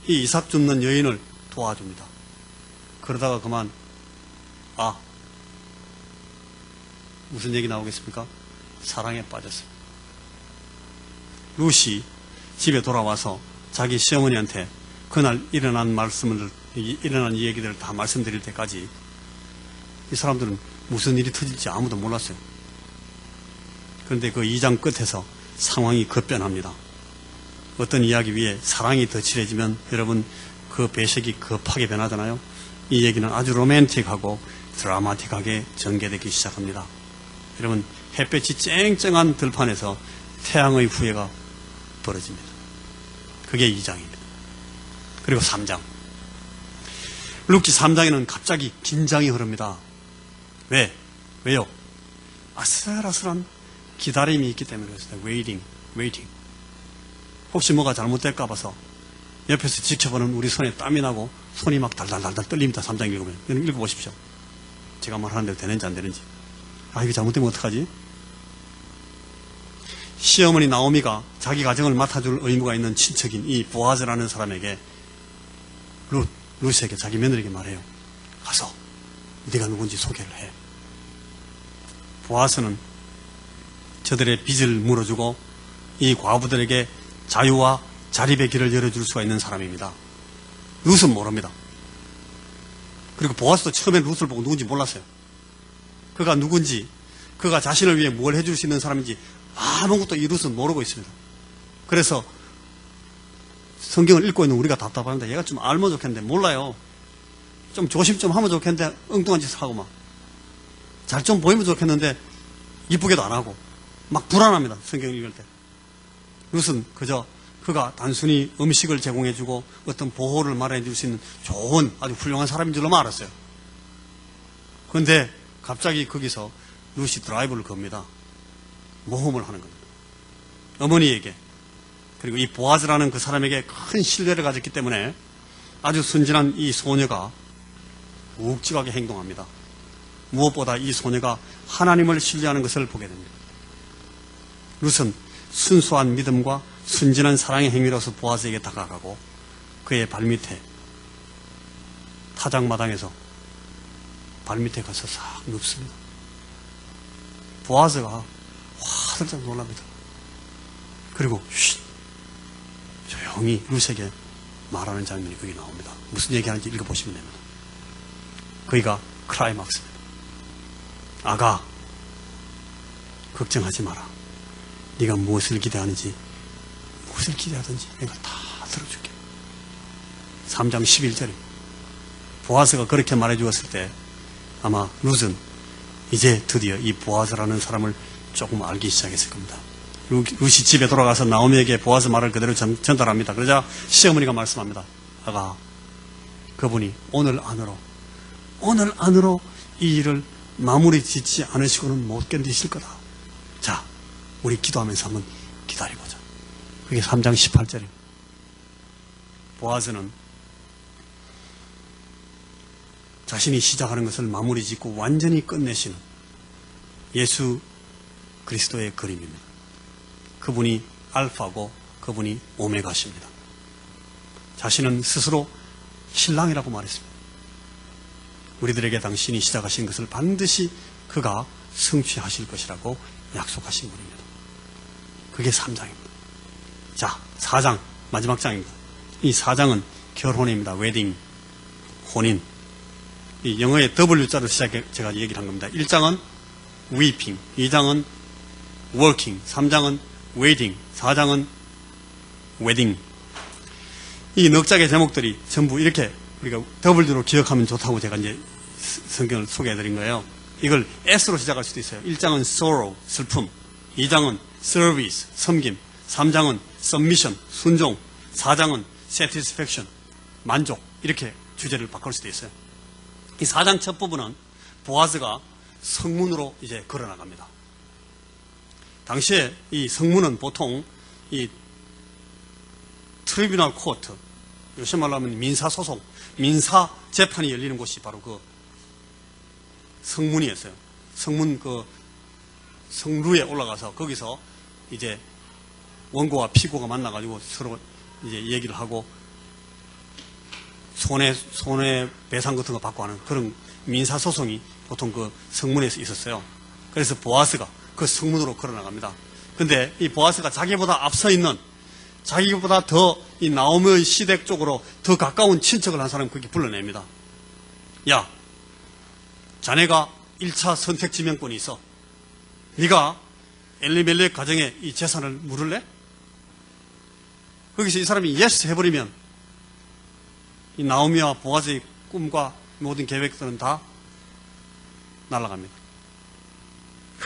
이 이삭 줍는 여인을 도와줍니다. 그러다가 그만 무슨 얘기 나오겠습니까? 사랑에 빠졌어요. 룻이 집에 돌아와서 자기 시어머니한테 그날 일어난 이 얘기들을 다 말씀드릴 때까지 이 사람들은 무슨 일이 터질지 아무도 몰랐어요. 그런데 그 2장 끝에서 상황이 급변합니다. 어떤 이야기 위에 사랑이 더 칠해지면 여러분 그 배색이 급하게 변하잖아요. 이 얘기는 아주 로맨틱하고 드라마틱하게 전개되기 시작합니다. 여러분, 햇볕이 쨍쨍한 들판에서 태양의 후예가 벌어집니다. 그게 2장입니다. 그리고 3장. 룻기 3장에는 갑자기 긴장이 흐릅니다. 왜요? 아슬아슬한 기다림이 있기 때문에 그렇습니다. waiting. 혹시 뭐가 잘못될까 봐서 옆에서 지켜보는 우리 손에 땀이 나고 손이 막 달달달달 떨립니다. 3장 읽으면. 여러분 읽어보십시오. 제가 말하는 대로 되는지 안 되는지. 이거 잘못되면 어떡하지? 시어머니 나오미가 자기 가정을 맡아줄 의무가 있는 친척인 이 보아즈라는 사람에게 룻에게 자기 며느리에게 말해요. 가서 네가 누군지 소개를 해. 보아스는 저들의 빚을 물어주고 이 과부들에게 자유와 자립의 길을 열어줄 수가 있는 사람입니다. 룻은 모릅니다. 그리고 보아스도 처음에 룻을 보고 누군지 몰랐어요. 그가 누군지, 그가 자신을 위해 뭘 해줄 수 있는 사람인지 아무것도 이 룻은 모르고 있습니다. 그래서 성경을 읽고 있는 우리가 답답합니다. 얘가 좀 알면 좋겠는데 몰라요. 좀 조심 좀 하면 좋겠는데 엉뚱한 짓을 하고 막 잘 좀 보이면 좋겠는데 이쁘게도 안 하고 막 불안합니다. 성경을 읽을 때. 룻은 그저 그가 단순히 음식을 제공해주고 어떤 보호를 마련해줄 수 있는 좋은 아주 훌륭한 사람인 줄로만 알았어요. 그런데 갑자기 거기서 룻이 드라이브를 겁니다. 모험을 하는 겁니다. 어머니에게, 그리고 이 보아즈라는 그 사람에게 큰 신뢰를 가졌기 때문에 아주 순진한 이 소녀가 묵직하게 행동합니다. 무엇보다 이 소녀가 하나님을 신뢰하는 것을 보게 됩니다. 룻은 순수한 믿음과 순진한 사랑의 행위로서 보아즈에게 다가가고 그의 발밑에 타작마당에서 발밑에 가서 싹 눕습니다. 보아즈가 화들짝 놀랍니다. 그리고 조용히 룻에게 말하는 장면이 거기 나옵니다. 무슨 얘기하는지 읽어보시면 됩니다. 거기가 클라이막스입니다. 아가, 걱정하지 마라. 네가 무엇을 기대하든지 내가 다 들어줄게. 3장 11절입니다. 보아스가 그렇게 말해주었을 때 아마 룻은 이제 드디어 이 보아스라는 사람을 조금 알기 시작했을 겁니다. 룻이 집에 돌아가서 나오미에게 보아스 말을 그대로 전달합니다. 그러자 시어머니가 말씀합니다. 아가, 그분이 오늘 안으로 이 일을 마무리 짓지 않으시고는 못 견디실 거다. 자, 우리 기도하면서 한번 기다려보자. 그게 3장 18절입니다. 보아스는 자신이 시작하는 것을 마무리 짓고 완전히 끝내시는 예수 그리스도의 그림입니다. 그분이 알파고 그분이 오메가십니다. 자신은 스스로 신랑이라고 말했습니다. 우리들에게 당신이 시작하신 것을 반드시 그가 성취하실 것이라고 약속하신 분입니다. 그게 3장입니다. 자, 4장, 마지막 장입니다. 이 4장은 결혼입니다. 웨딩, 혼인. 이 영어의 W자로 시작해 제가 얘기를 한 겁니다. 1장은 weeping, 2장은 working, 3장은 waiting, 4장은 wedding. 이 넉 장의 제목들이 전부 이렇게 우리가 W로 기억하면 좋다고 제가 이제 성경을 소개해 드린 거예요. 이걸 S로 시작할 수도 있어요. 1장은 sorrow, 슬픔. 2장은 service, 섬김. 3장은 submission, 순종. 4장은 satisfaction, 만족. 이렇게 주제를 바꿀 수도 있어요. 이 4장 첫 부분은 보아스가 성문으로 이제 걸어나갑니다. 당시에 이 성문은 보통 이 트리뷰널 코트, 요새 말로 하면 민사소송, 민사 재판이 열리는 곳이 바로 그 성문이었어요. 성문 성루에 올라가서 거기서 이제 원고와 피고가 만나가지고 서로 이제 얘기를 하고 손해배상 같은 거 받고 하는 그런 민사소송이 보통 그 성문에서 있었어요. 그래서 보아스가 그 성문으로 걸어나갑니다. 근데 이 보아스가 자기보다 앞서 있는, 자기보다 더 이 나오미의 시댁 쪽으로 더 가까운 친척을 한 사람을 거기 불러냅니다. 야, 자네가 1차 선택 지명권이 있어. 네가 엘리멜렉 가정에 이 재산을 물을래? 거기서 이 사람이 예스 해버리면 이 나오미와 보아스의 꿈과 모든 계획들은 다 날아갑니다.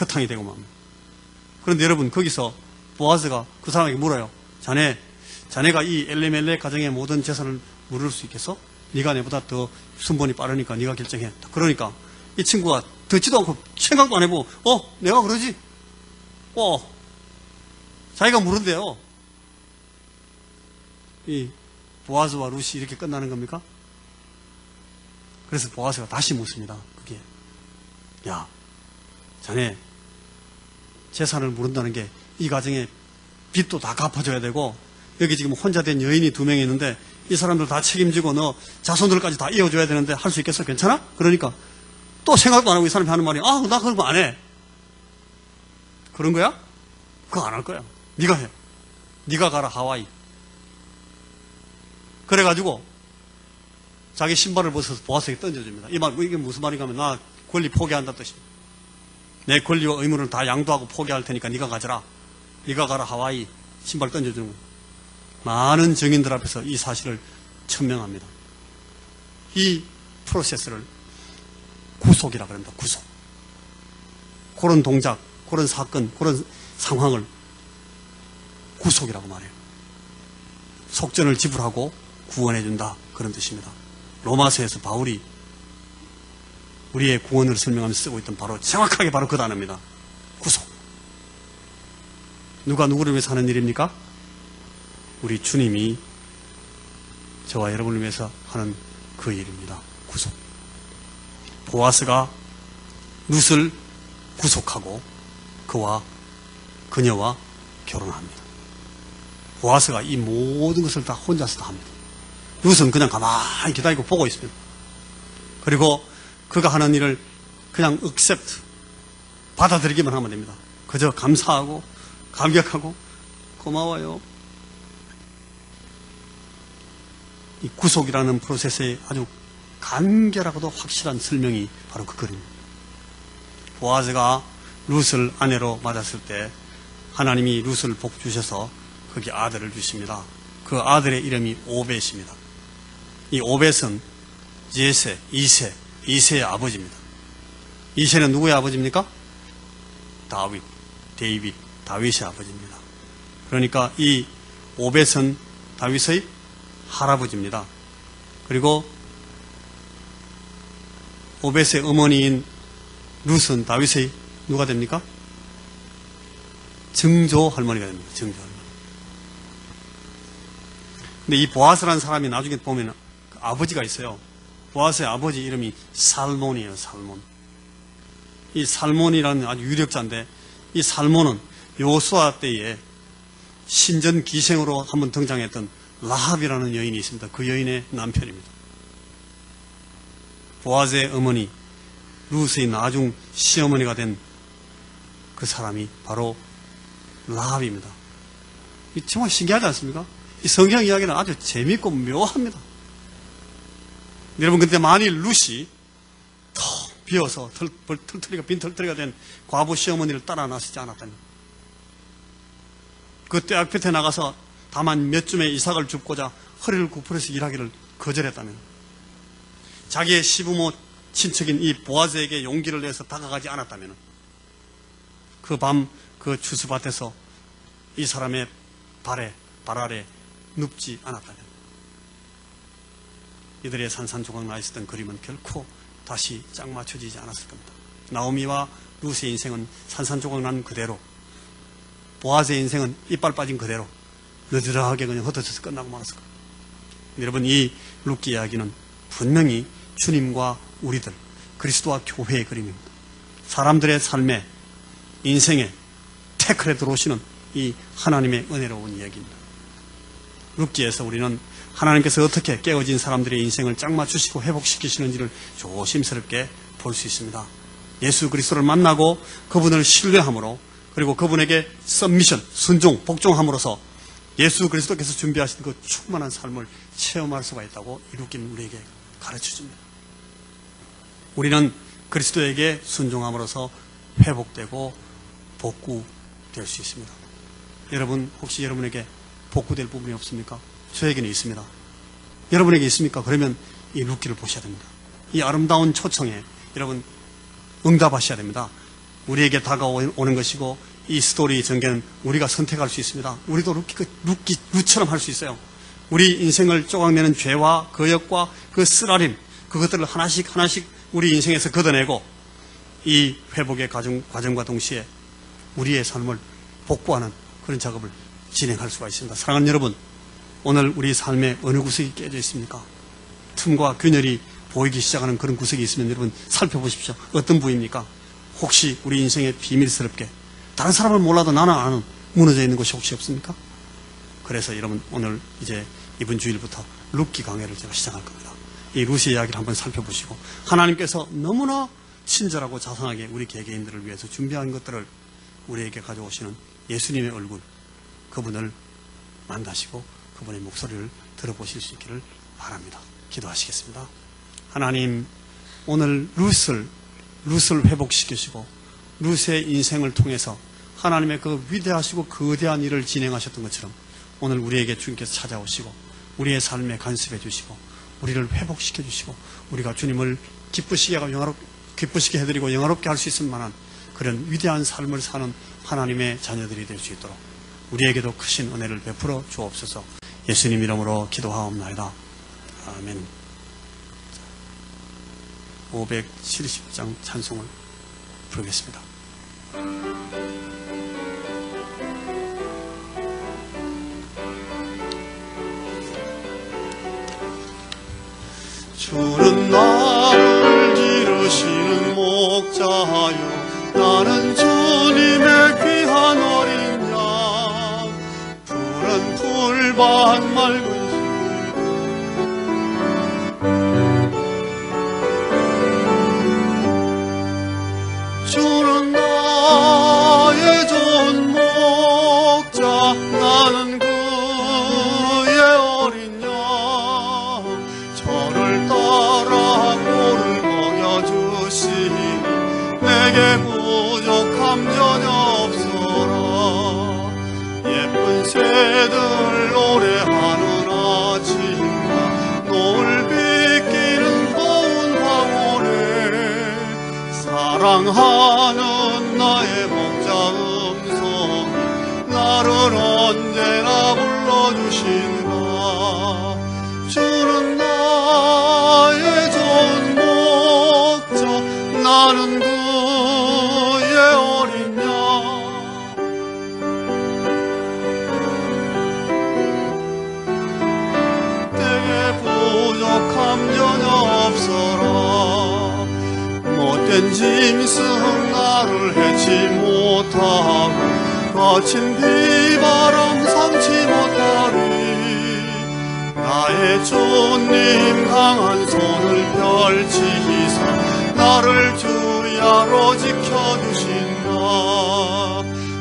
허탕이 되고 맙니다. 그런데 여러분, 거기서 보아스가 그 사람에게 물어요. 자네가 이 엘리멜렉 가정의 모든 재산을 물을 수 있겠어? 네가 내보다 더 순번이 빠르니까 네가 결정해. 그러니까 이 친구가 듣지도 않고 생각도 안 해보고 내가 그러지? 자기가 물은데요. 이 보아스와 룻이 이렇게 끝나는 겁니까? 그래서 보아스가 다시 묻습니다. 그게, 야, 자네 재산을 물은다는 게 이 가정에 빚도 다 갚아줘야 되고, 여기 지금 혼자 된 여인이 2명이 있는데 이 사람들 다 책임지고 너 자손들까지 다 이어줘야 되는데 할 수 있겠어? 괜찮아? 그러니까 또 생각도 안 하고 이 사람이 하는 말이, 나 그런 거 안 해. 그런 거야? 그거 안 할 거야. 네가 해. 네가 가라, 하와이. 그래가지고 자기 신발을 벗어서 보아스에게 던져줍니다. 이게 무슨 말인가 하면, 나 권리 포기한다 뜻입니다. 내 권리와 의무를 다 양도하고 포기할 테니까 네가 가져라. 네가 가라, 하와이. 신발 던져주는 거예요. 많은 증인들 앞에서 이 사실을 천명합니다. 이 프로세스를 구속이라고 합니다. 구속. 그런 동작, 그런 사건, 그런 상황을 구속이라고 말해요. 속전을 지불하고 구원해준다, 그런 뜻입니다. 로마서에서 바울이 우리의 구원을 설명하면서 쓰고 있던 정확하게 바로 그 단어입니다. 구속. 누가 누구를 위해서 하는 일입니까? 우리 주님이 저와 여러분을 위해서 하는 그 일입니다. 구속. 보아스가 룻을 구속하고 그녀와 결혼합니다. 보아스가 이 모든 것을 다 혼자서 다 합니다. 룻은 그냥 가만히 기다리고 보고 있습니다. 그리고 그가 하는 일을 그냥 accept, 받아들이기만 하면 됩니다. 그저 감사하고 감격하고 고마워요. 이 구속이라는 프로세스의 아주 간결하고도 확실한 설명이 바로 그 글입니다. 보아스가 룻을 아내로 맞았을 때 하나님이 룻을 복 주셔서 거기 아들을 주십니다. 그 아들의 이름이 오벳입니다. 이 오벳은 제세, 이세의 아버지입니다. 이세는 누구의 아버지입니까? 다윗의 아버지입니다. 그러니까 이 오벳은 다윗의 할아버지입니다. 그리고 오벳의 어머니인 룻은 다윗의 누가 됩니까? 증조 할머니가 됩니다. 증조 할머니. 근데 이 보아스라는 사람이 나중에 보면 아버지가 있어요. 보아스의 아버지 이름이 살몬이에요. 살몬. 이 살몬이라는 아주 유력자인데, 이 살몬은 여호수아 때에 신전 기생으로 한번 등장했던 라합이라는 여인이 있습니다. 그 여인의 남편입니다. 보아스의 어머니 룻의 나중 시어머니가 된 그 사람이 바로 라합입니다. 정말 신기하지 않습니까? 이 성경 이야기는 아주 재밌고 묘합니다. 여러분, 근데 만일 룻이 텅 비어서 빈 털터리가 된 과부 시어머니를 따라 나서지 않았다면, 그 떼약볕에 나가서 다만 몇 줌의 이삭을 줍고자 허리를 굽혀서 일하기를 거절했다면, 자기의 시부모 친척인 이 보아즈에게 용기를 내서 다가가지 않았다면, 그 밤 그 추수밭에서 이 사람의 발 아래 눕지 않았다면, 이들의 산산조각 나 있었던 그림은 결코 다시 짝 맞춰지지 않았을 겁니다. 나오미와 룻의 인생은 산산조각 난 그대로, 보아즈의 인생은 이빨 빠진 그대로 느드러하게 그냥 흩어져서 끝나고 말았을 겁니다. 여러분, 이 룻기 이야기는 분명히 주님과 우리들, 그리스도와 교회의 그림입니다. 사람들의 삶에, 인생에 태클에 들어오시는 이 하나님의 은혜로운 이야기입니다. 룻기에서 우리는 하나님께서 어떻게 깨어진 사람들의 인생을 짝 맞추시고 회복시키시는지를 조심스럽게 볼 수 있습니다. 예수 그리스도를 만나고 그분을 신뢰함으로, 그리고 그분에게 서미션, 순종, 복종함으로써 예수 그리스도께서 준비하신 그 충만한 삶을 체험할 수가 있다고 이 룻기는 우리에게 가르쳐줍니다. 우리는 그리스도에게 순종함으로써 회복되고 복구될 수 있습니다. 여러분, 혹시 여러분에게 복구될 부분이 없습니까? 저에게는 있습니다. 여러분에게 있습니까? 그러면 이 룻기를 보셔야 됩니다. 이 아름다운 초청에 여러분 응답하셔야 됩니다. 우리에게 다가오는 것이고, 이 스토리 전개는 우리가 선택할 수 있습니다. 우리도 룻처럼 할 수 있어요. 우리 인생을 쪼각내는 죄와 거역과 그 쓰라림, 그것들을 하나씩 우리 인생에서 걷어내고, 이 회복의 과정과 동시에 우리의 삶을 복구하는 그런 작업을 진행할 수가 있습니다. 사랑하는 여러분, 오늘 우리 삶의 어느 구석이 깨져 있습니까? 틈과 균열이 보이기 시작하는 그런 구석이 있으면 여러분 살펴보십시오. 어떤 부위입니까? 혹시 우리 인생에 비밀스럽게, 다른 사람은 몰라도 나는 아는, 무너져 있는 것이 혹시 없습니까? 그래서 여러분, 오늘 이제 이번 주일부터 룻기 강해를 제가 시작할 겁니다. 이 룻의 이야기를 한번 살펴보시고, 하나님께서 너무나 친절하고 자상하게 우리 개개인들을 위해서 준비한 것들을 우리에게 가져오시는 예수님의 얼굴, 그분을 만나시고 그분의 목소리를 들어보실 수 있기를 바랍니다. 기도하시겠습니다. 하나님, 오늘 룻을 회복시키시고 룻의 인생을 통해서 하나님의 그 위대하시고 거대한 일을 진행하셨던 것처럼 오늘 우리에게 주님께서 찾아오시고 우리의 삶에 간섭해 주시고 우리를 회복시켜 주시고 우리가 주님을 기쁘시게 해드리고 영화롭게 할 수 있을 만한 그런 위대한 삶을 사는 하나님의 자녀들이 될 수 있도록 우리에게도 크신 은혜를 베풀어 주옵소서. 예수님 이름으로 기도하옵나이다. 아멘. 570장 찬송을 부르겠습니다. 주는 나를 기르시는 목자요, 나는 주님의 귀한 어린 양, 푸른 풀밭 맑은 주는 나의 좋은 목자, 나는 그의 어린 양, 저를 따라 꼴을 먹여주시니 내게 부족함 전혀 없어라. 예쁜 새들 노래하는 아침과 노을 비끼는 고운 황홀에 사랑하는 나의 목자 음성이 나를 언제나 불러주신다. 주는 나의 좋은 목자, 나는 그의 어린 양, 내게 부족함 전혀 없어라. 못된 짐승 나를 해치 못하고 거친 비바람 삼지 못하리. 나의 주님 강한 손을 펼치사 나를 주야로 지켜주신다.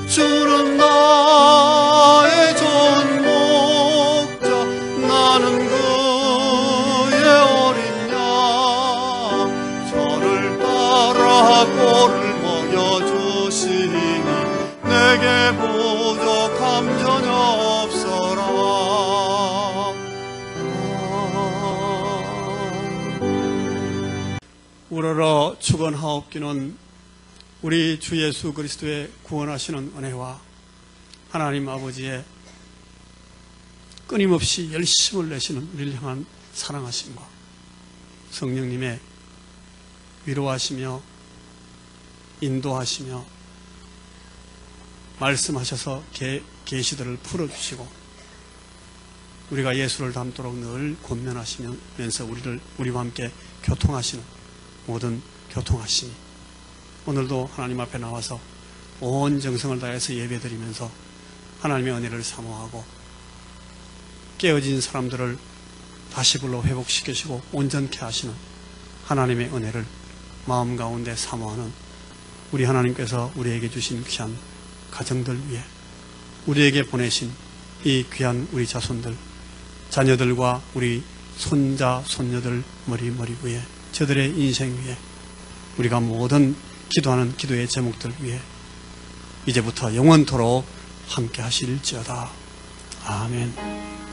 주는 나의 좋은 목자, 나는 그의 어린 양, 저를 따라 꼴을 먹여주시니 내게 부족한 감 전혀 없어라. 우러러 축원하옵기는 우리 주 예수 그리스도의 구원하시는 은혜와 하나님 아버지의 끊임없이 열심을 내시는 우리를 향한 사랑하심과 성령님의 위로하시며 인도하시며 말씀하셔서 계시들을 풀어주시고 우리가 예수를 닮도록 늘 권면하시면서 우리와 함께 교통하시는 모든 교통하심이 오늘도 하나님 앞에 나와서 온 정성을 다해서 예배드리면서 하나님의 은혜를 사모하고 깨어진 사람들을 다시 불러 회복시키시고 온전케 하시는 하나님의 은혜를 마음 가운데 사모하는 우리 하나님께서 우리에게 주신 귀한 가정들 위해 우리에게 보내신 이 귀한 우리 자손들 자녀들과 우리 손자 손녀들 머리 위에 저들의 인생 위에 우리가 모든 기도하는 기도의 제목들 위해 이제부터 영원토록 함께 하실지어다. 아멘.